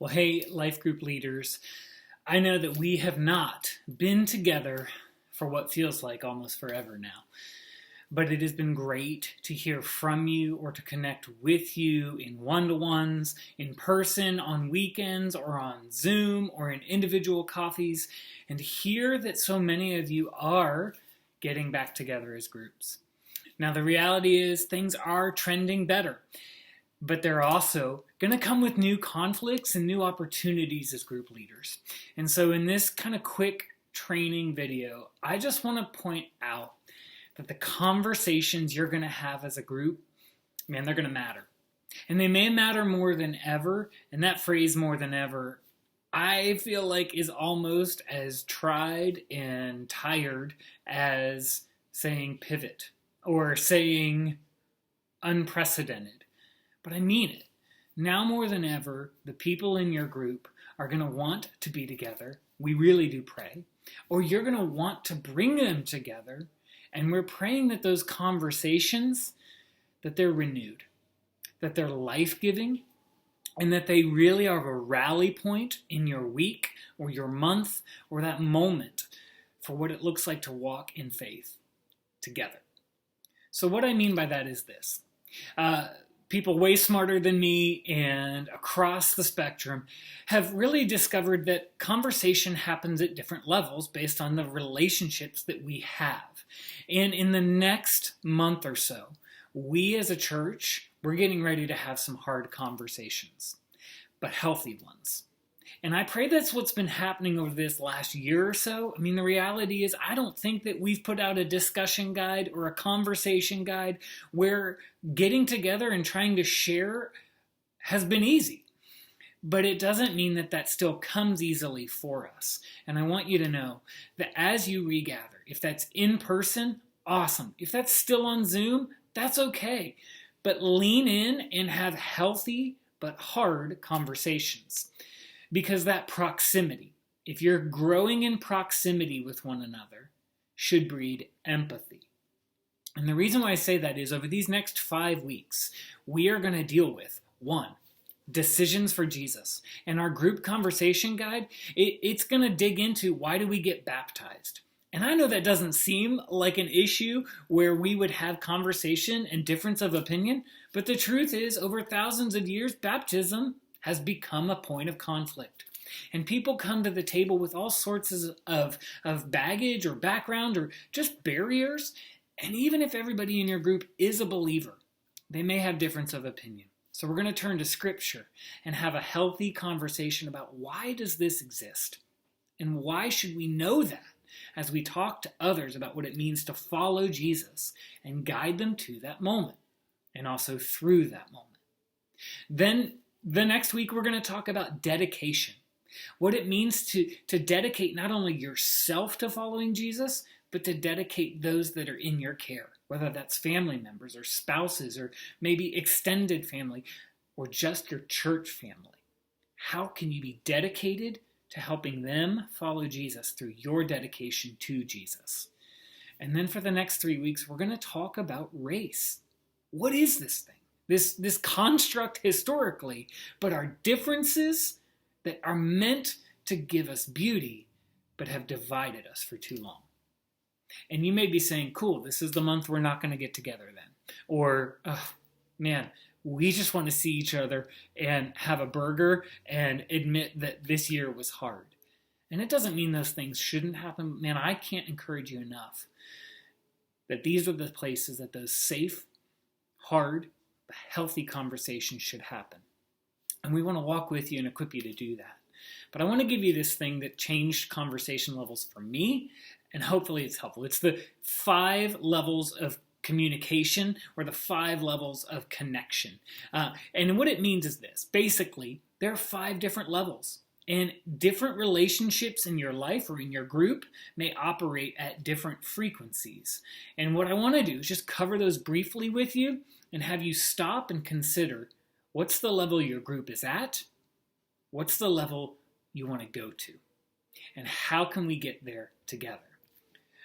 Well, hey, life group leaders, I know that we have not been together for what feels like almost forever now. But it has been great to hear from you or to connect with you in one-to-ones, in person, on weekends, or on Zoom, or in individual coffees, and to hear that so many of you are getting back together as groups. Now, the reality is things are trending better, but they're also going to come with new conflicts and new opportunities as group leaders. And so in this kind of quick training video, I just want to point out that the conversations you're going to have as a group, man, they're going to matter. And they may matter more than ever, and that phrase more than ever, I feel like is almost as tried and tired as saying pivot or saying unprecedented. But I mean it. Now more than ever, the people in your group are going to want to be together. We really do pray. Or you're going to want to bring them together. And we're praying that those conversations, that they're renewed, that they're life-giving, and that they really are a rally point in your week or your month or that moment for what it looks like to walk in faith together. So what I mean by that is this. People way smarter than me and across the spectrum have really discovered that conversation happens at different levels based on the relationships that we have. And in the next month or so, we as a church, we're getting ready to have some hard conversations, but healthy ones. And I pray that's what's been happening over this last year or so. I mean, the reality is I don't think that we've put out a discussion guide or a conversation guide where getting together and trying to share has been easy. But it doesn't mean that that still comes easily for us. And I want you to know that as you regather, if that's in person, awesome. If that's still on Zoom, that's okay. But lean in and have healthy but hard conversations. Because that proximity, if you're growing in proximity with one another, should breed empathy. And the reason why I say that is over these next 5 weeks, we are going to deal with, one, decisions for Jesus. And our group conversation guide, it's going to dig into why do we get baptized? And I know that doesn't seem like an issue where we would have conversation and difference of opinion, but the truth is over thousands of years, baptism has become a point of conflict. And people come to the table with all sorts of baggage or background or just barriers. And even if everybody in your group is a believer, they may have difference of opinion. So we're going to turn to Scripture and have a healthy conversation about why does this exist? And why should we know that as we talk to others about what it means to follow Jesus and guide them to that moment and also through that moment. Then the next week, we're going to talk about dedication, what it means to dedicate not only yourself to following Jesus, but to dedicate those that are in your care, whether that's family members or spouses or maybe extended family or just your church family. How can you be dedicated to helping them follow Jesus through your dedication to Jesus? And then for the next 3 weeks, we're going to talk about race. What is this thing? This construct historically, but our differences that are meant to give us beauty, but have divided us for too long. And you may be saying, cool, this is the month we're not going to get together then. Or, oh, man, we just want to see each other and have a burger and admit that this year was hard. And it doesn't mean those things shouldn't happen. Man, I can't encourage you enough that these are the places that those safe, hard, healthy conversations should happen. And we want to walk with you and equip you to do that. But I want to give you this thing that changed conversation levels for me, and hopefully it's helpful. It's the 5 levels of communication or the 5 levels of connection. And what it means is this. Basically, there are 5 different levels. And different relationships in your life or in your group may operate at different frequencies. And what I want to do is just cover those briefly with you and have you stop and consider what's the level your group is at, what's the level you want to go to, and how can we get there together.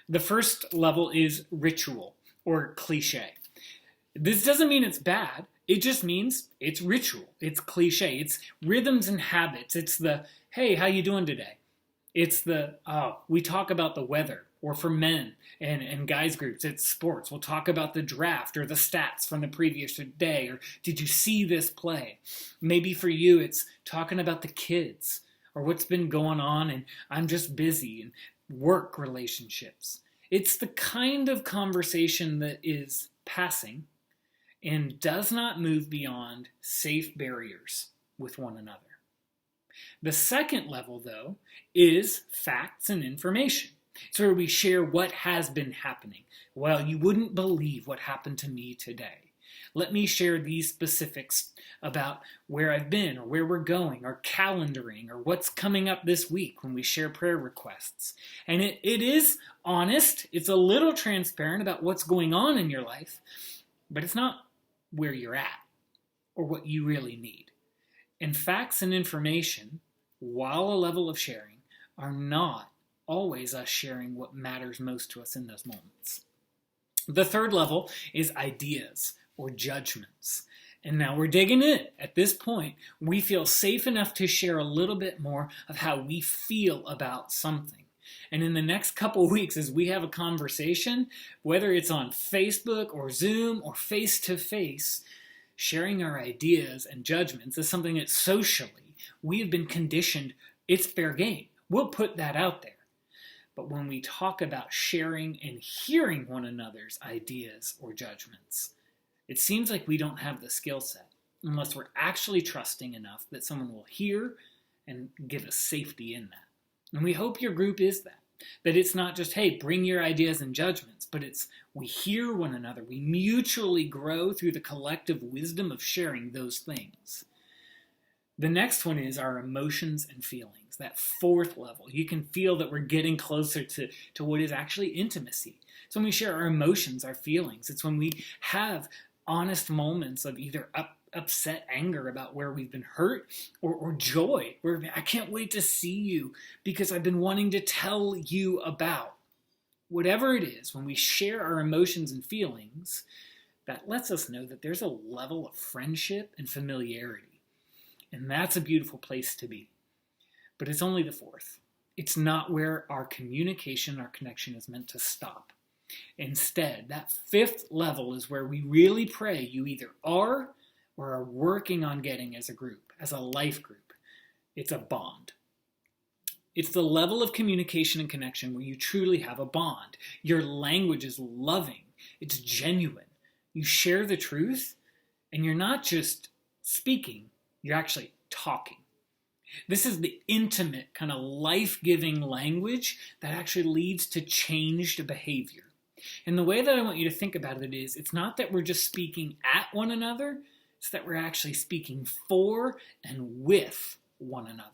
The first level is ritual or cliche. This doesn't mean it's bad. It just means it's ritual, it's cliche, it's rhythms and habits. It's the, hey, how you doing today? It's the, oh, we talk about the weather. Or for men and guys groups, it's sports. We'll talk about the draft or the stats from the previous day. Or did you see this play? Maybe for you, it's talking about the kids or what's been going on and I'm just busy and work relationships. It's the kind of conversation that is passing and does not move beyond safe barriers with one another. The second level, though, is facts and information. It's where we share what has been happening. Well, you wouldn't believe what happened to me today. Let me share these specifics about where I've been or where we're going or calendaring or what's coming up this week when we share prayer requests. And it is honest. It's a little transparent about what's going on in your life, but it's not where you're at or what you really need. And facts and information, while a level of sharing, are not always us sharing what matters most to us in those moments. The third level is ideas or judgments. And now we're digging in. At this point, we feel safe enough to share a little bit more of how we feel about something. And in the next couple weeks, as we have a conversation, whether it's on Facebook or Zoom or face-to-face, sharing our ideas and judgments is something that socially we have been conditioned, it's fair game. We'll put that out there. But when we talk about sharing and hearing one another's ideas or judgments, it seems like we don't have the skill set unless we're actually trusting enough that someone will hear and give us safety in that. And we hope your group is that. That it's not just, hey, bring your ideas and judgments, but it's we hear one another. We mutually grow through the collective wisdom of sharing those things. The next one is our emotions and feelings, that fourth level. You can feel that we're getting closer to what is actually intimacy. It's when we share our emotions, our feelings. It's when we have honest moments of either upset anger about where we've been hurt or joy, where I can't wait to see you because I've been wanting to tell you about. Whatever it is, when we share our emotions and feelings, that lets us know that there's a level of friendship and familiarity. And that's a beautiful place to be. But it's only the fourth. It's not where our communication, our connection is meant to stop. Instead, that fifth level is where we really pray you either are or are working on getting as a group, as a life group. It's a bond. It's the level of communication and connection where you truly have a bond. Your language is loving. It's genuine. You share the truth, and you're not just speaking, you're actually talking. This is the intimate, kind of life-giving language that actually leads to changed behavior. And the way that I want you to think about it is, it's not that we're just speaking at one another, it's that we're actually speaking for and with one another.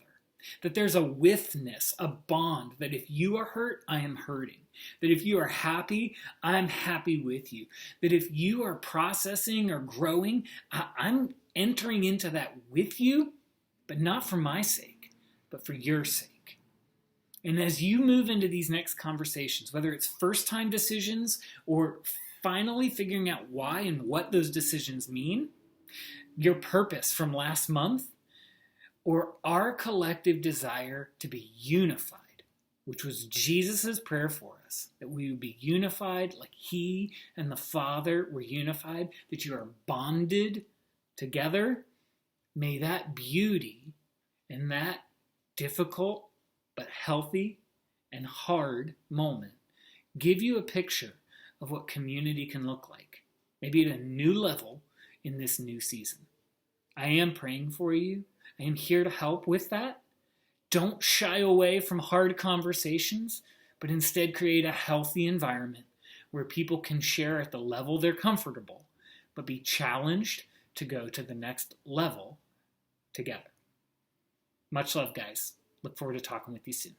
That there's a withness, a bond, that if you are hurt, I am hurting. That if you are happy, I'm happy with you. That if you are processing or growing, I'm entering into that with you, but not for my sake, but for your sake. And as you move into these next conversations, whether it's first-time decisions or finally figuring out why and what those decisions mean, your purpose from last month, or our collective desire to be unified, which was Jesus' prayer for us, that we would be unified like he and the Father were unified, that you are bonded together. May that beauty and that difficult but healthy and hard moment give you a picture of what community can look like, maybe at a new level in this new season. I am praying for you. I am here to help with that. Don't shy away from hard conversations, but instead create a healthy environment where people can share at the level they're comfortable, but be challenged to go to the next level together. Much love, guys. Look forward to talking with you soon.